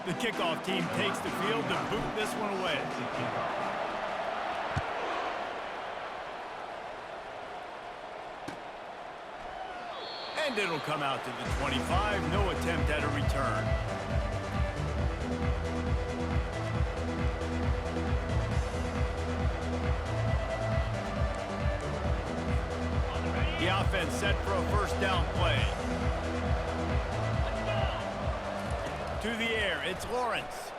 The kickoff team takes the field to boot this one away. And it'll come out to the 25. No attempt at a return. The offense set for a first down play. To the air, it's Lawrence.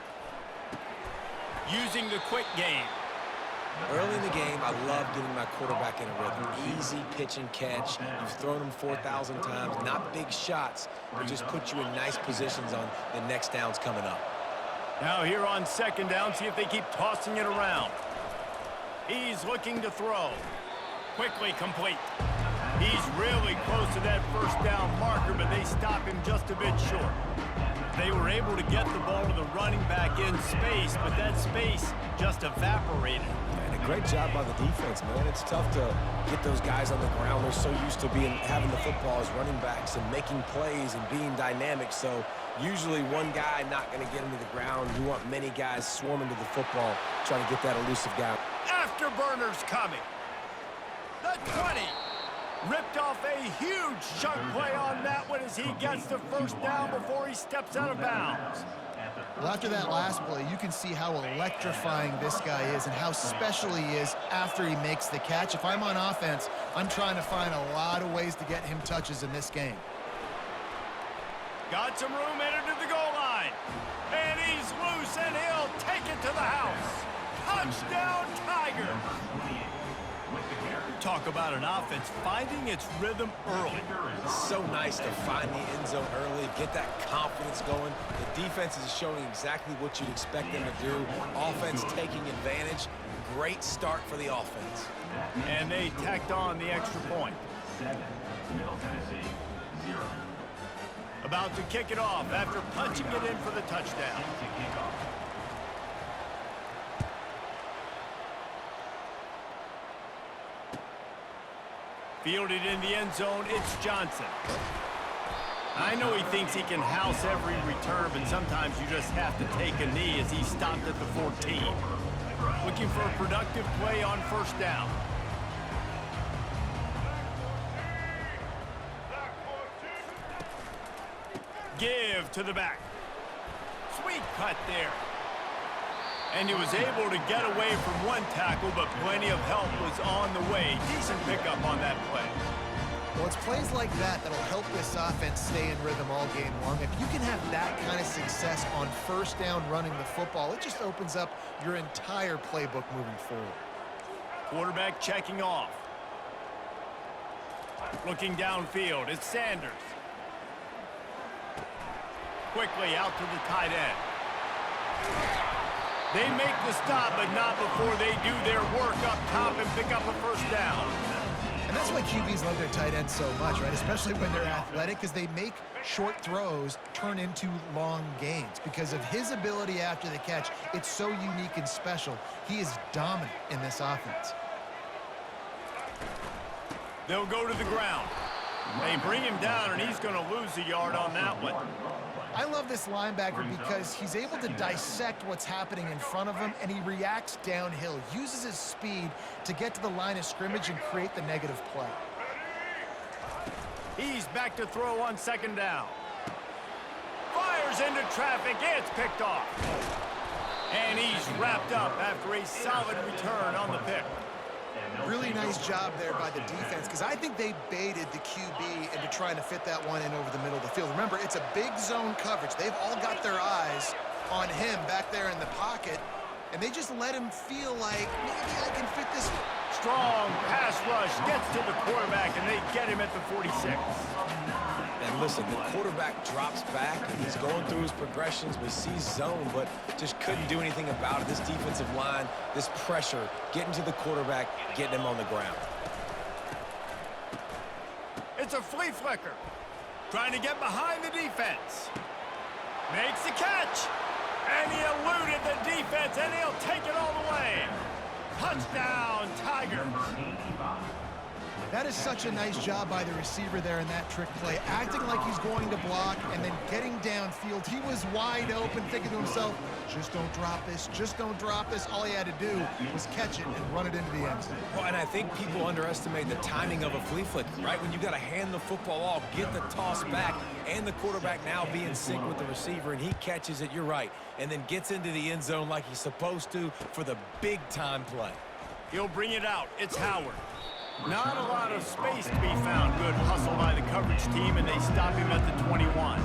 Using the quick game. Early in the game, I love getting my quarterback in a rhythm. Easy pitch and catch. You've thrown them 4,000 times. Not big shots, but just put you in nice positions on the next downs coming up. Now here on second down, see if they keep tossing it around. He's looking to throw. Quickly complete. He's really close to that first down marker, but they stop him just a bit short. They were able to get the ball to the running back in space, but that space just evaporated. And a great job by the defense, man. It's tough to get those guys on the ground. They're so used to having the football as running backs and making plays and being dynamic. So usually one guy not going to get him to the ground. You want many guys swarming to the football, trying to get that elusive guy. Afterburners coming. The 20. Ripped off a huge chunk play on that one as he gets the first down before he steps out of bounds. Well, after that last play, you can see how electrifying this guy is and how special he is after he makes the catch. If I'm on offense, I'm trying to find a lot of ways to get him touches in this game. Got some room headed to the goal line. And he's loose, and he'll take it to the house. Touchdown, Tiger! Talk about an offense finding its rhythm early. So nice to find the end zone early, get that confidence going. The defense is showing exactly what you'd expect them to do. Offense taking advantage. Great start for the offense. And they tacked on the extra point. About to kick it off after punching it in for the touchdown. Fielded in the end zone, it's Johnson. I know he thinks he can house every return, but sometimes you just have to take a knee as he stopped at the 14. Looking for a productive play on first down. Give to the back. Sweet cut there. And he was able to get away from one tackle, but plenty of help was on the way. Decent pickup on that play. Well, it's plays like that that'll help this offense stay in rhythm all game long. If you can have that kind of success on first down running the football, it just opens up your entire playbook moving forward. Quarterback checking off. Looking downfield, it's Sanders. Quickly out to the tight end. They make the stop, but not before they do their work up top and pick up a first down. And that's why QBs love their tight ends so much, right? Especially when they're athletic, because they make short throws turn into long gains. Because of his ability after the catch, it's so unique and special. He is dominant in this offense. They'll go to the ground. They bring him down, and he's going to lose a yard on that one. I love this linebacker because he's able to dissect what's happening in front of him, and he reacts downhill, uses his speed to get to the line of scrimmage and create the negative play. He's back to throw on second down. Fires into traffic, it's picked off. And he's wrapped up after a solid return on the pick. Really nice job there by the defense, because I think they baited the QB into trying to fit that one in over the middle of the field. Remember, it's a big zone coverage. They've all got their eyes on him back there in the pocket, and they just let him feel like, maybe I can fit this. Strong pass rush gets to the quarterback, and they get him at the 46. And listen, the quarterback drops back, and he's going through his progressions. We see zone, but just couldn't do anything about it. This defensive line, this pressure, getting to the quarterback, getting him on the ground. It's a flea flicker. Trying to get behind the defense. Makes the catch. And he eluded the defense, and he'll take it all the way. Touchdown, Tigers. That is such a nice job by the receiver there in that trick play, acting like he's going to block and then getting downfield. He was wide open, thinking to himself, just don't drop this, just don't drop this. All he had to do was catch it and run it into the end zone. Well, and I think people underestimate the timing of a flea flicker, right? When you got to hand the football off, get the toss back, and the quarterback now be in sync with the receiver, and he catches it, you're right, and then gets into the end zone like he's supposed to for the big-time play. He'll bring it out. It's Howard. Not a lot of space to be found. Good hustle by the coverage team, and they stop him at the 21.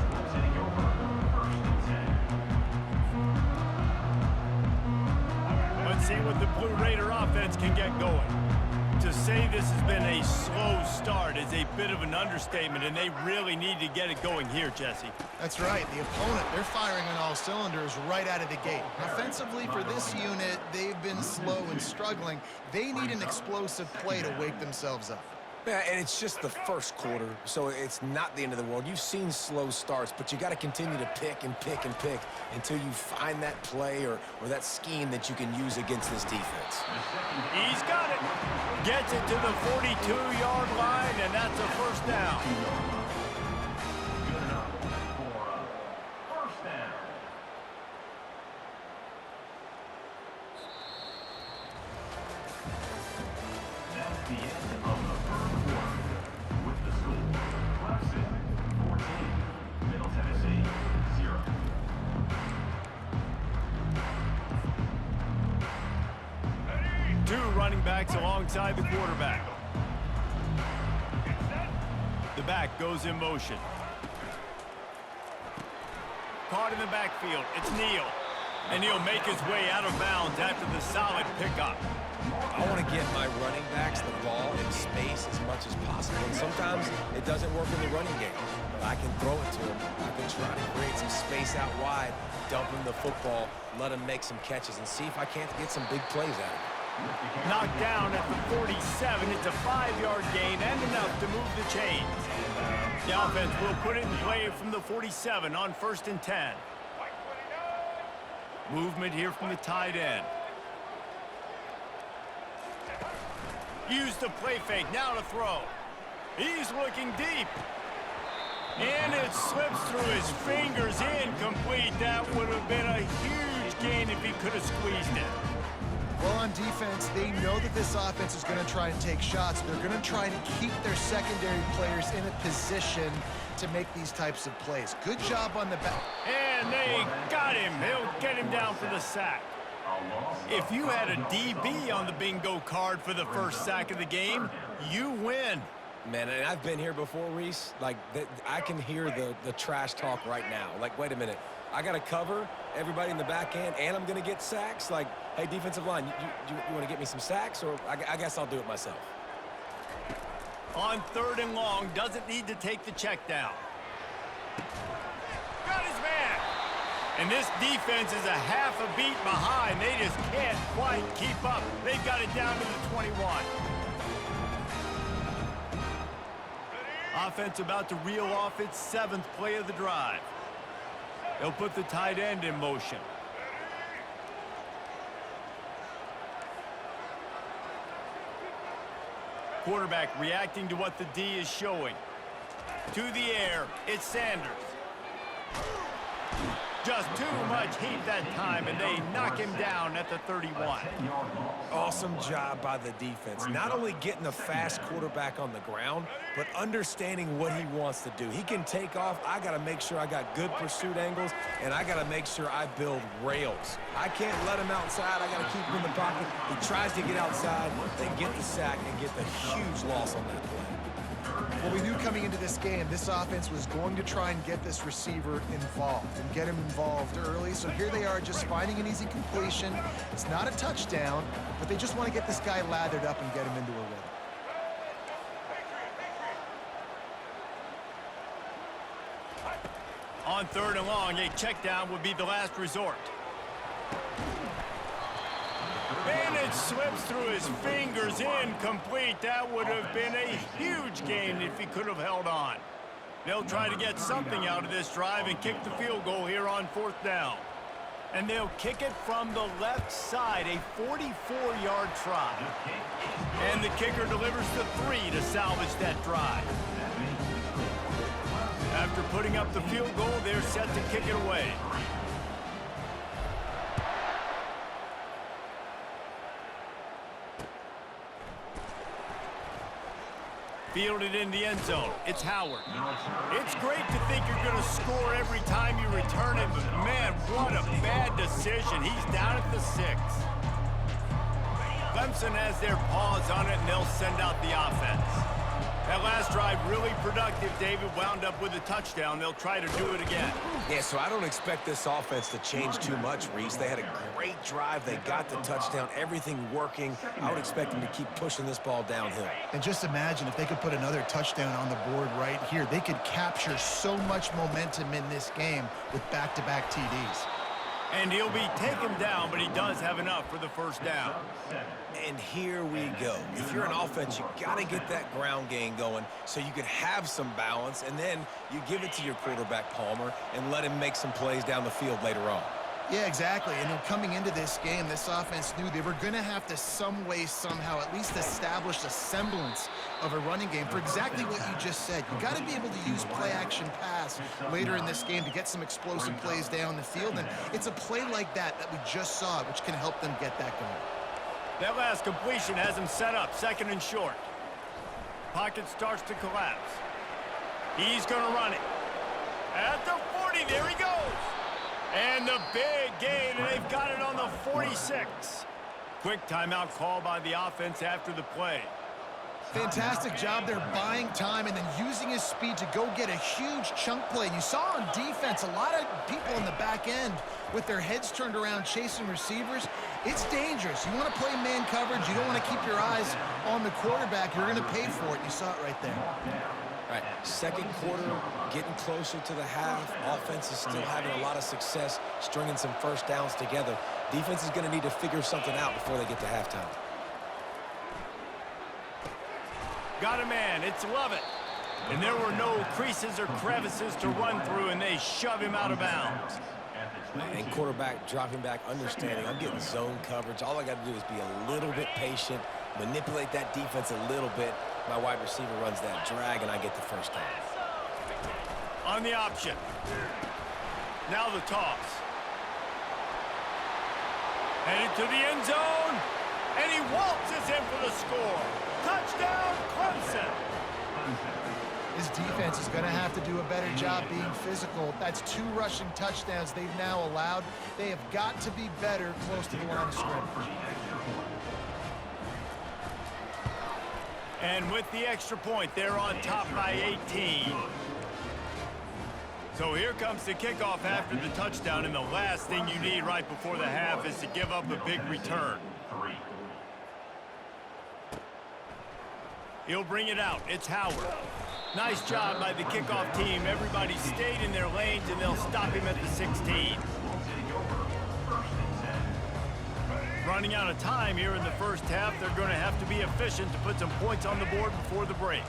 Let's see what the Blue Raider offense can get going. To say this has been a slow start is a bit of an understatement, and they really need to get it going here, Jesse. That's right. The opponent, they're firing on all cylinders right out of the gate. Offensively, for this unit, they've been slow and struggling. They need an explosive play to wake themselves up. Yeah, and it's just the first quarter, so it's not the end of the world. You've seen slow starts, but you got to continue to pick and pick and pick until you find that play or that scheme that you can use against this defense. He's got it. Gets it to the 42-yard line, and that's a first down. Good enough for a first down. That's the end of the third quarter. With the score, Clemson 14, Middle Tennessee 0. Two running backs alongside the quarterback. The back goes in motion. Caught in the backfield. It's Neal. And he'll make his way out of bounds after the solid pickup. I want to get my running backs the ball in space as much as possible. And sometimes it doesn't work in the running game, but I can throw it to him. I can try to create some space out wide, dump him the football, let him make some catches, and see if I can't get some big plays out of him. Knocked down at the 47. It's a 5-yard gain and enough to move the chains. The offense will put it in play from the 47 on 1st and 10. Movement here from the tight end. Use the play fake, now to throw. He's looking deep. And it slips through his fingers, incomplete. That would have been a huge gain if he could have squeezed it. Well, on defense, they know that this offense is going to try and take shots. They're going to try to keep their secondary players in a position to make these types of plays. Good job on the back. And they got him. He'll get him down for the sack. If you had a DB on the bingo card for the first sack of the game, you win. Man, and I've been here before, Reese. Like, I can hear the trash talk right now. Like, wait a minute. I got to cover everybody in the back end, and I'm going to get sacks? Like, hey, defensive line, you want to get me some sacks? Or I guess I'll do it myself. On 3rd and long, doesn't need to take the check down. Got his man. And this defense is a half a beat behind. They just can't quite keep up. They've got it down to the 21. Offense about to reel off its 7th play of the drive. They'll put the tight end in motion. Quarterback reacting to what the D is showing. To the air, it's Sanders. Just too much heat that time, and they knock him down at the 31. Awesome job by the defense. Not only getting a fast quarterback on the ground, but understanding what he wants to do. He can take off. I got to make sure I got good pursuit angles, and I got to make sure I build rails. I can't let him outside. I got to keep him in the pocket. He tries to get outside, they get the sack and get the huge loss on that play. Well, we knew coming into this game, this offense was going to try and get this receiver involved and get him involved early. So here they are just finding an easy completion. It's not a touchdown, but they just want to get this guy lathered up and get him into a rhythm. On 3rd and long, a check down would be the last resort. And it slips through his fingers, incomplete. That would have been a huge gain if he could have held on. They'll try to get something out of this drive and kick the field goal here on 4th down. And they'll kick it from the left side, a 44-yard try. And the kicker delivers the 3 to salvage that drive. After putting up the field goal, they're set to kick it away. Fielded in the end zone. It's Howard. It's great to think you're going to score every time you return it, but man, what a bad decision. He's down at the 6. Clemson has their paws on it, and they'll send out the offense. That last drive really productive. David wound up with a touchdown. They'll try to do it again. Yeah, so I don't expect this offense to change too much, Reese. They had a great drive. They got the touchdown. Everything working. I would expect them to keep pushing this ball downhill. And just imagine if they could put another touchdown on the board right here. They could capture so much momentum in this game with back-to-back TDs. And he'll be taken down, but he does have enough for the first down. And here we go. If you're an offense, you got to get that ground game going so you can have some balance, and then you give it to your quarterback, Palmer, and let him make some plays down the field later on. Yeah, exactly. And coming into this game, this offense knew they were going to have to some way, somehow, at least establish a semblance of a running game for exactly what you just said. You got to be able to use play-action pass later in this game to get some explosive plays down the field. And it's a play like that we just saw, which can help them get that going. That last completion has him set up, 2nd and short. Pocket starts to collapse. He's going to run it. At the 40, there he goes. And the big gain, and they've got it on the 46. Quick timeout call by the offense after the play. Fantastic job there buying time and then using his speed to go get a huge chunk play. And you saw on defense a lot of people in the back end with their heads turned around chasing receivers. It's dangerous. You want to play man coverage. You don't want to keep your eyes on the quarterback. You're going to pay for it. You saw it right there. All right, second quarter, getting closer to the half. Offense is still having a lot of success stringing some first downs together. Defense is going to need to figure something out before they get to halftime. Got a man. It's Lovett. And there were no creases or crevices to run through, and they shove him out of bounds. And quarterback dropping back, understanding I'm getting zone coverage. All I got to do is be a little bit patient, manipulate that defense a little bit. My wide receiver runs that drag, and I get the first down. On the option. Now the toss. Headed to the end zone, and he waltzes in for the score. Touchdown, Clemson. This defense is going to have to do a better job being physical. That's 2 rushing touchdowns they've now allowed. They have got to be better close to the line of scrimmage. And with the extra point, they're on top by 18. So here comes the kickoff after the touchdown, and the last thing you need right before the half is to give up a big return. He'll bring it out. It's Howard. Nice job by the kickoff team. Everybody stayed in their lanes, and they'll stop him at the 16. Running out of time here in the first half. They're going to have to be efficient to put some points on the board before the break.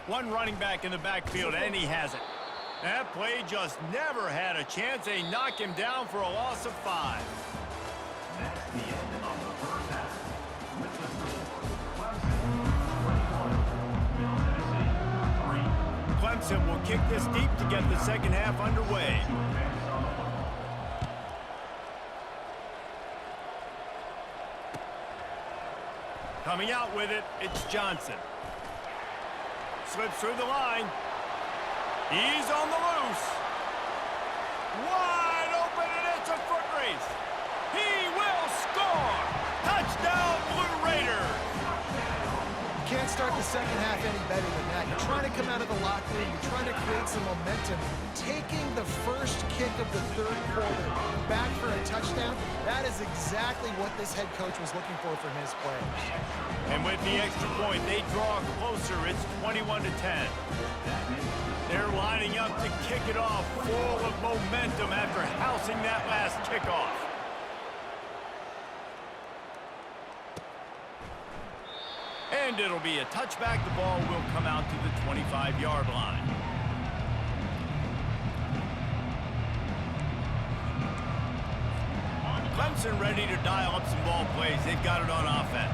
One running back in the backfield, and he has it. That play just never had a chance. They knock him down for a loss of 5. That's the end of the first half. With the score, Clemson 21, Middle Tennessee 3. Clemson will kick this deep to get the second half underway. Coming out with it, it's Johnson. Slips through the line. He's on the loose. Wide open, and it's a foot race. He will score. Touchdown, Blue Raiders. You can't start the second half any better than that. You're trying to come out of the locker room. You're trying to create some momentum. Taking the first kick of the third quarter back for a touchdown, that is exactly what this head coach was looking for from his players. And with the extra point, they draw closer. It's 21-10. They're lining up to kick it off full of momentum after housing that last kickoff. And it'll be a touchback. The ball will come out to the 25-yard line. person ready to dial up some ball plays. They've got it on offense.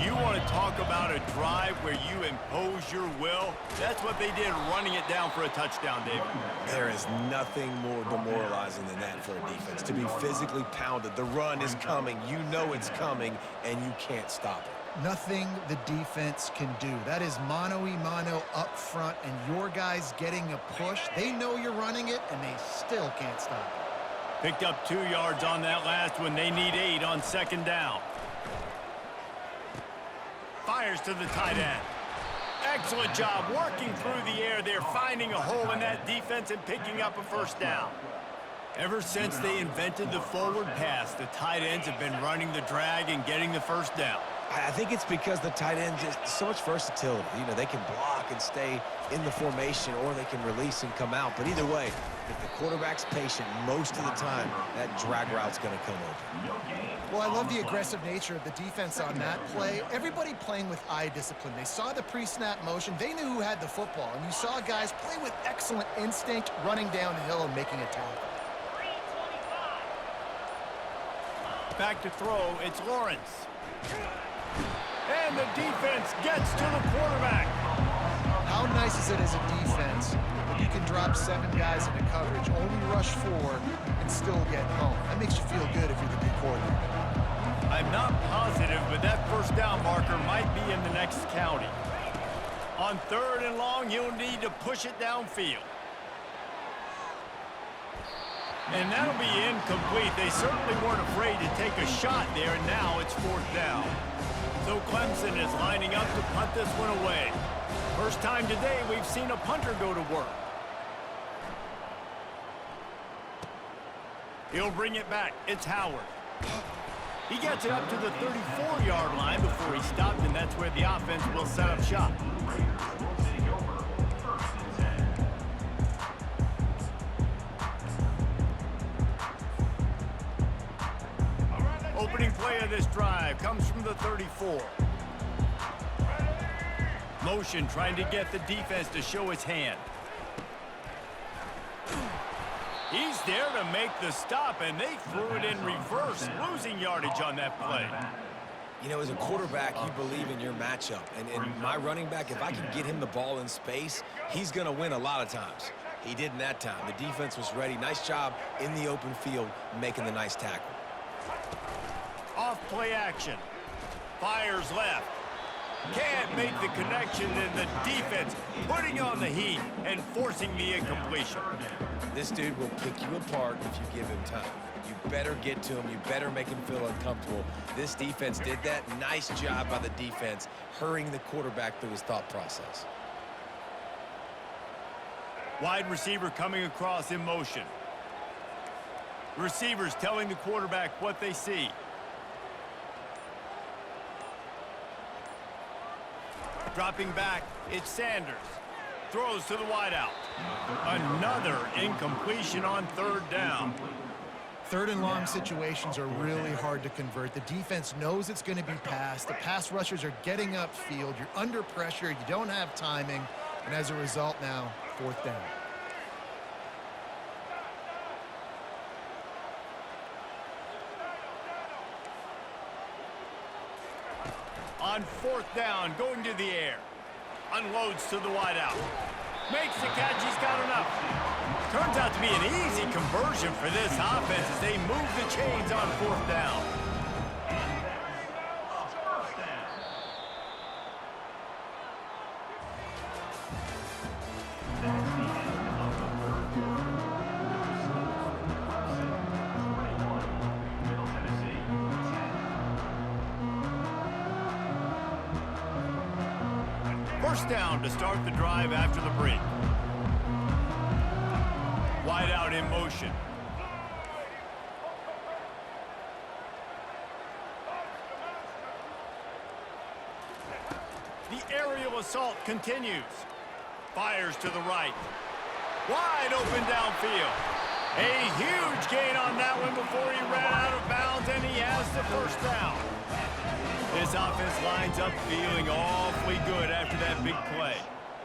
You want to talk about a drive where you impose your will? That's what they did, running it down for a touchdown, David. There is nothing more demoralizing than that for a defense, to be physically pounded. The run is coming. You know it's coming, and you can't stop it. Nothing the defense can do. That is mano-a-mano up front, and your guys getting a push. They know you're running it, and they still can't stop it. Picked up 2 yards on that last one. They need 8 on second down. Fires to the tight end. Excellent job working through the air there, finding a hole in that defense and picking up a first down. Ever since they invented the forward pass, the tight ends have been running the drag and getting the first down. I think it's because the tight end is so much versatility. You know, they can block and stay in the formation, or they can release and come out. But either way, if the quarterback's patient most of the time, that drag route's going to come open. Well, I love the aggressive nature of the defense on that play. Everybody playing with eye discipline. They saw the pre-snap motion. They knew who had the football. And you saw guys play with excellent instinct, running downhill and making a tackle. Back to throw, it's Lawrence. And the defense gets to the quarterback. How nice is it as a defense when you can drop 7 guys into coverage, only rush 4, and still get home? That makes you feel good if you're the D coordinator. I'm not positive, but that first down marker might be in the next county. On 3rd and long, you'll need to push it downfield. And that'll be incomplete. They certainly weren't afraid to take a shot there, and now it's 4th down. So Clemson is lining up to punt this one away. First time today we've seen a punter go to work. He'll bring it back. It's Howard. He gets it up to the 34-yard line before he stopped, and that's where the offense will set up shop. Opening play of this drive comes from the 34. Motion trying to get the defense to show his hand. He's there to make the stop, and they threw it in reverse, losing yardage on that play. You know, as a quarterback, you believe in your matchup. And my running back, if I can get him the ball in space, he's going to win a lot of times. He didn't that time. The defense was ready. Nice job in the open field making the nice tackle. Off play action. Fires left. Can't make the connection, and the defense putting on the heat and forcing the incompletion. This dude will pick you apart if you give him time. You better get to him. You better make him feel uncomfortable. This defense did that. Nice job by the defense, hurrying the quarterback through his thought process. Wide receiver coming across in motion. Receivers telling the quarterback what they see. Dropping back, it's Sanders. Throws to the wideout. Another incompletion on 3rd down. 3rd and long situations are really hard to convert. The defense knows it's going to be passed. The pass rushers are getting upfield. You're under pressure. You don't have timing. And as a result now, 4th down. On 4th down, going to the air. Unloads to the wideout. Makes the catch, he's got enough. Turns out to be an easy conversion for this offense as they move the chains on 4th down. First down to start the drive after the break. Wide out in motion. The aerial assault continues. Fires to the right. Wide open downfield. A huge gain on that one before he ran out of bounds, and he has the first down. This offense lines up feeling awfully good after that big play.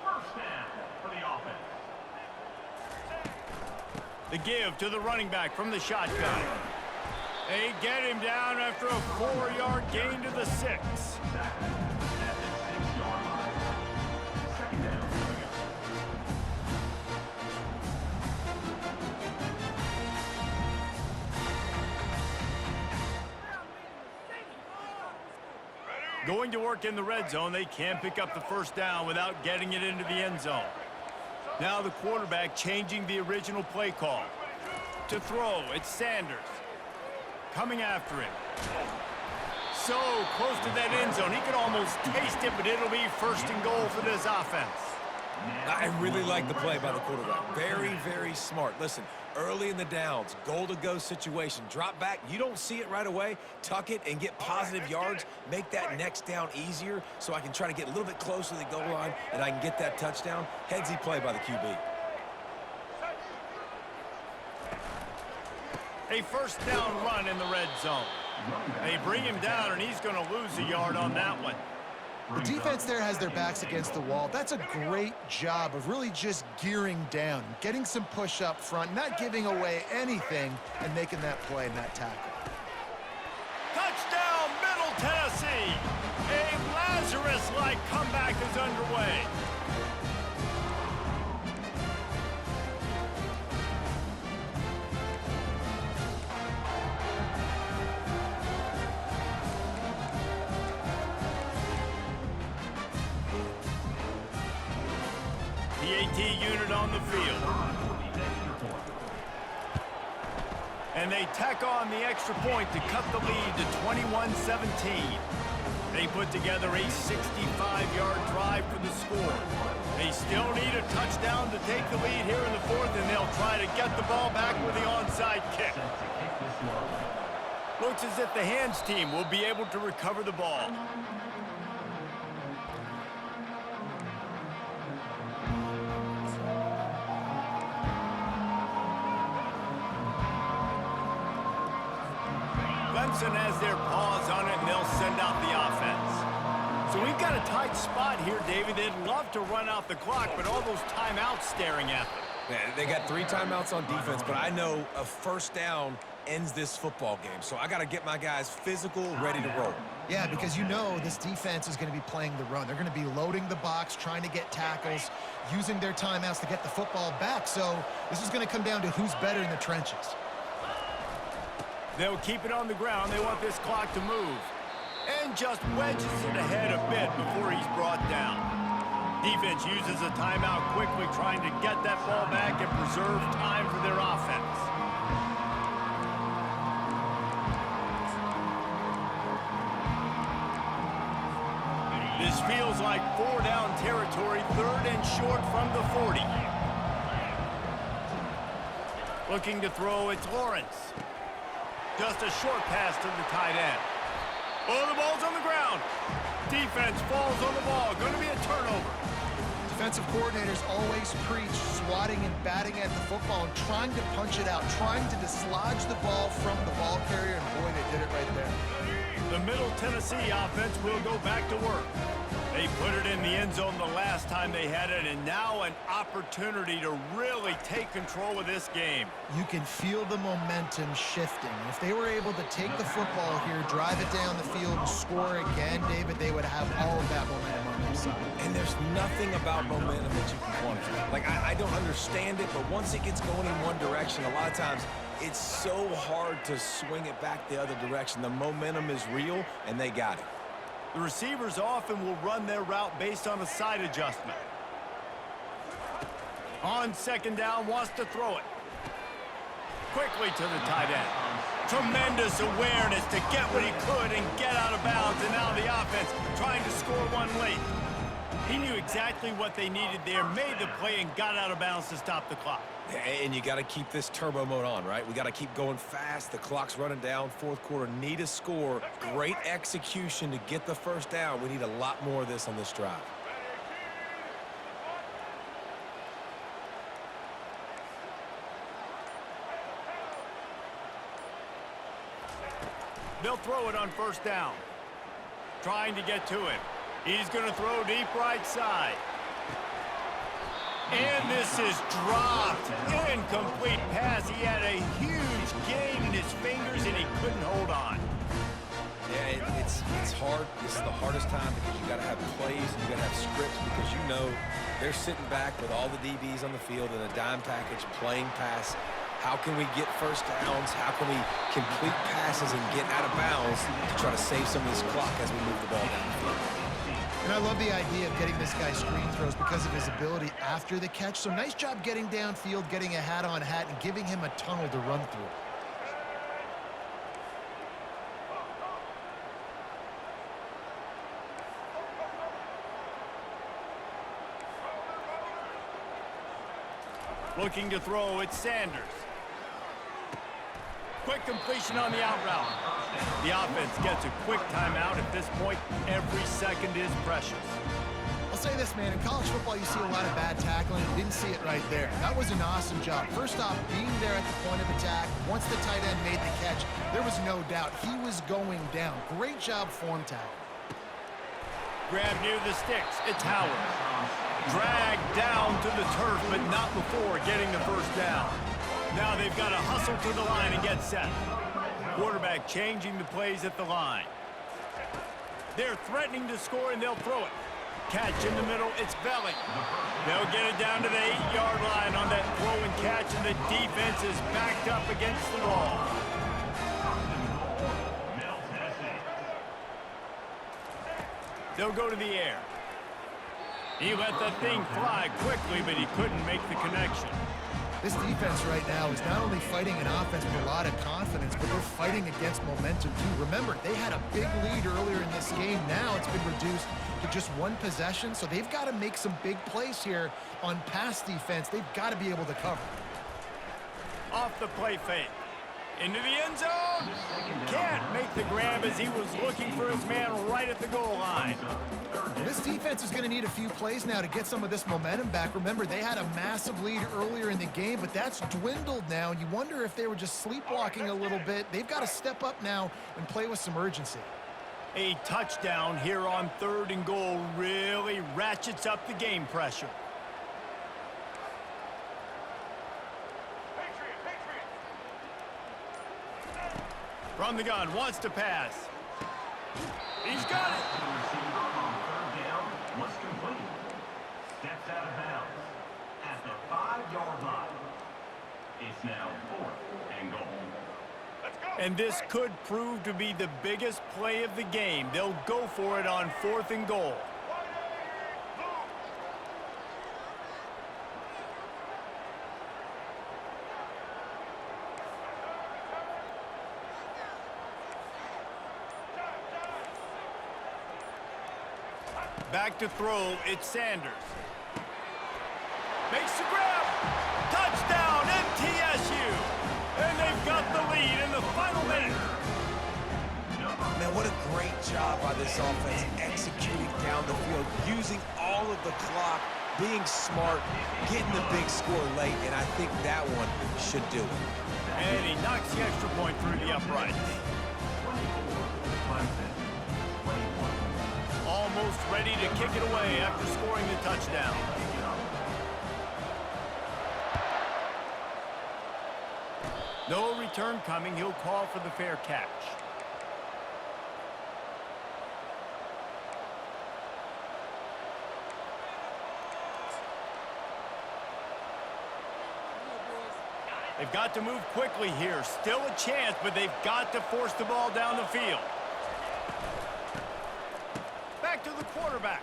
First down for the offense. The give to the running back from the shotgun. They get him down after a 4-yard gain to the 6. At the 6-yard line. Second down. Going to work in the red zone, they can't pick up the first down without getting it into the end zone. Now the quarterback changing the original play call. To throw, it's Sanders. Coming after him. So close to that end zone. He could almost taste it, but it'll be first and goal for this offense. I really like the play by the quarterback. Very, very smart. Listen, early in the downs, goal-to-go situation. Drop back, you don't see it right away. Tuck it and get positive yards. Make that next down easier so I can try to get a little bit closer to the goal line and I can get that touchdown. Headsy play by the QB. A first down run in the red zone. They bring him down, and he's going to lose a yard on that one. The defense there has their backs against the wall. That's a great job of really just gearing down, getting some push up front, not giving away anything, and making that play and that tackle. Touchdown, Middle Tennessee! A Lazarus-like comeback is underway. The AT unit on the field. And they tack on the extra point to cut the lead to 21-17. They put together a 65-yard drive for the score. They still need a touchdown to take the lead here in the fourth, and they'll try to get the ball back with the onside kick. Looks as if the hands team will be able to recover the ball. Clemson has their paws on it, and they'll send out the offense. So we've got a tight spot here, David. They'd love to run out the clock, but all those timeouts staring at them. Yeah, they got 3 timeouts on defense, but I know a first down ends this football game. So I got to get my guys physical, ready to roll. Yeah, because you know this defense is going to be playing the run. They're going to be loading the box, trying to get tackles, using their timeouts to get the football back. So this is going to come down to who's better in the trenches. They'll keep it on the ground. They want this clock to move. And just wedges it ahead a bit before he's brought down. Defense uses a timeout quickly, trying to get that ball back and preserve time for their offense. This feels like 4-down territory, 3rd and short from the 40. Looking to throw, it's Lawrence. Just a short pass to the tight end. Oh, the ball's on the ground. Defense falls on the ball. Going to be a turnover. Defensive coordinators always preach swatting and batting at the football and trying to punch it out, trying to dislodge the ball from the ball carrier, and boy, they did it right there. The Middle Tennessee offense will go back to work. They put it in the end zone the last time they had it, and now an opportunity to really take control of this game. You can feel the momentum shifting. If they were able to take the football here, drive it down the field, and score again, David, they would have all of that momentum on their side. And there's nothing about momentum that you can quantify. Like, I don't understand it, but once it gets going in one direction, a lot of times it's so hard to swing it back the other direction. The momentum is real, and they got it. The receivers often will run their route based on a side adjustment. On second down, wants to throw it. Quickly to the tight end. Tremendous awareness to get what he could and get out of bounds, and now the offense trying to score one late. He knew exactly what they needed there, made the play, and got out of bounds to stop the clock. And you got to keep this turbo mode on, right? We got to keep going fast. The clock's running down. Fourth quarter, need a score. Great execution to get the first down. We need a lot more of this on this drive. They'll throw it on first down. Trying to get to him. He's going to throw deep right side. And this is dropped. Incomplete pass. He had a huge gain in his fingers, and he couldn't hold on. Yeah, it's hard. This is the hardest time because you got to have plays and you got to have scripts because you know they're sitting back with all the DBs on the field in a dime package playing pass. How can we get first downs? How can we complete passes and get out of bounds to try to save some of this clock as we move the ball down the field? And I love the idea of getting this guy screen throws because of his ability after the catch. So nice job getting downfield, getting a hat-on-hat, and giving him a tunnel to run through. Looking to throw, it's Sanders. Quick completion on the out route. The offense gets a quick timeout. At this point, every second is precious. I'll say this, man. In college football, you see a lot of bad tackling. You didn't see it right there. That was an awesome job. First off, being there at the point of attack. Once the tight end made the catch, there was no doubt he was going down. Great job form tackle. Grab near the sticks. It's Howard. Dragged down to the turf, but not before getting the first down. Now they've got to hustle to the line and get set. Quarterback changing the plays at the line. They're threatening to score, and they'll throw it. Catch in the middle, it's Belly. They'll get it down to the 8-yard line on that throw and catch, and the defense is backed up against the wall. They'll go to the air. He let that thing fly quickly, but he couldn't make the connection. This defense right now is not only fighting an offense with a lot of confidence, but they're fighting against momentum too. Remember, they had a big lead earlier in this game. Now it's been reduced to just one possession, so they've got to make some big plays here on pass defense. They've got to be able to cover. Off the play fake. Into the end zone. Can't make the grab as he was looking for his man right at the goal line. This defense is going to need a few plays now to get some of this momentum back. Remember, they had a massive lead earlier in the game, but that's dwindled now. You wonder if they were just sleepwalking a little bit. They've got to step up now and play with some urgency. A touchdown here on 3rd and goal really ratchets up the game pressure. From the gun, wants to pass. He's got it. The receiver on 3rd down was complete. Steps out of bounds at the 5-yard line. It's now 4th and goal. And this could prove to be the biggest play of the game. They'll go for it on 4th and goal. Back to throw, it's Sanders. Makes the grab. Touchdown, MTSU. And they've got the lead in the final minute. Man, what a great job by this offense executing down the field, using all of the clock, being smart, getting the big score late, and I think that one should do it. And he knocks the extra point through the uprights. Almost ready to kick it away after scoring the touchdown. No return coming. He'll call for the fair catch. They've got to move quickly here. Still a chance, but they've got to force the ball down the field. Back to the quarterback.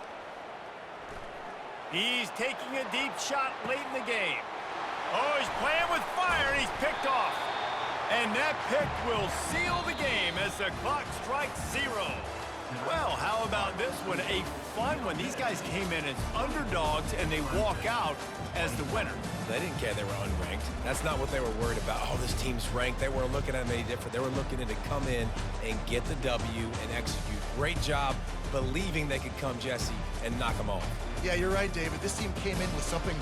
He's taking a deep shot late in the game. Oh, he's playing with fire, and he's picked off. And that pick will seal the game as the clock strikes 0. Well, how about this one? A fun one. These guys came in as underdogs, and they walk out as the winner. They didn't care they were unranked. That's not what they were worried about. Oh, this team's ranked. They weren't looking at them any different. They were looking at it to come in and get the W and execute. Great job believing they could come, Jesse, and knock them off. Yeah, you're right, David. This team came in with something to